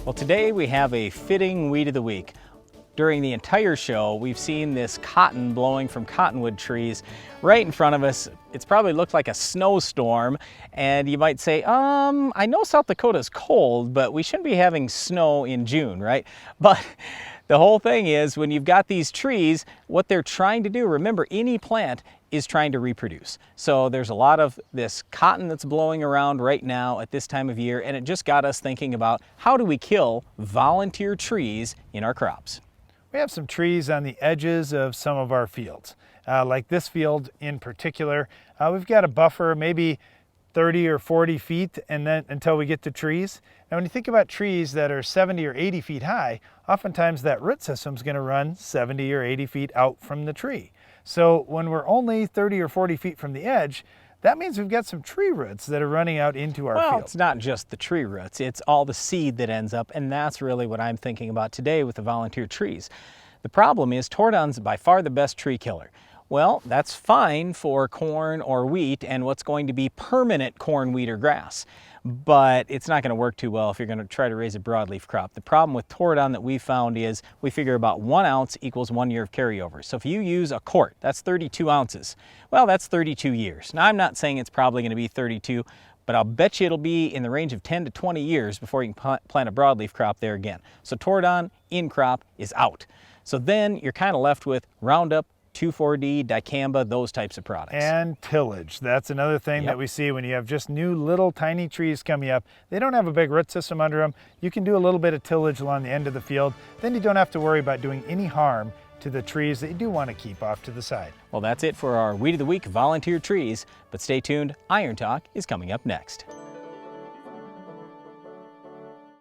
Well, today we have a fitting Weed of the Week. During the entire show, we've seen this cotton blowing from cottonwood trees right in front of us. It's probably looked like a snowstorm, and you might say, I know South Dakota's cold, but we shouldn't be having snow in June, right? But the whole thing is, when you've got these trees, what they're trying to do, remember, any plant is trying to reproduce. So there's a lot of this cotton that's blowing around right now at this time of year, and it just got us thinking about how do we kill volunteer trees in our crops. We have some trees on the edges of some of our fields. Like this field in particular, we've got a buffer, maybe 30 or 40 feet and then until we get to trees. Now when you think about trees that are 70 or 80 feet high, oftentimes that root system is going to run 70 or 80 feet out from the tree. So when we're only 30 or 40 feet from the edge, that means we've got some tree roots that are running out into our field. Well, it's not just the tree roots, it's all the seed that ends up, and that's really what I'm thinking about today with the volunteer trees. The problem is Tordon's by far the best tree killer. Well, that's fine for corn or wheat and what's going to be permanent corn, wheat, or grass. But it's not going to work too well if you're going to try to raise a broadleaf crop. The problem with Tordon that we found is we figure about 1 ounce equals 1 year of carryover. So if you use a quart, that's 32 ounces. Well, that's 32 years. Now, I'm not saying it's probably going to be 32, but I'll bet you it'll be in the range of 10 to 20 years before you can plant a broadleaf crop there again. So Tordon in crop is out. So then you're kind of left with Roundup, 2,4-D, dicamba, those types of products. And tillage. That's another thing that we see when you have just new little tiny trees coming up. They don't have a big root system under them. You can do a little bit of tillage along the end of the field. Then you don't have to worry about doing any harm to the trees that you do want to keep off to the side. Well, that's it for our Weed of the Week volunteer trees, but stay tuned, Iron Talk is coming up next.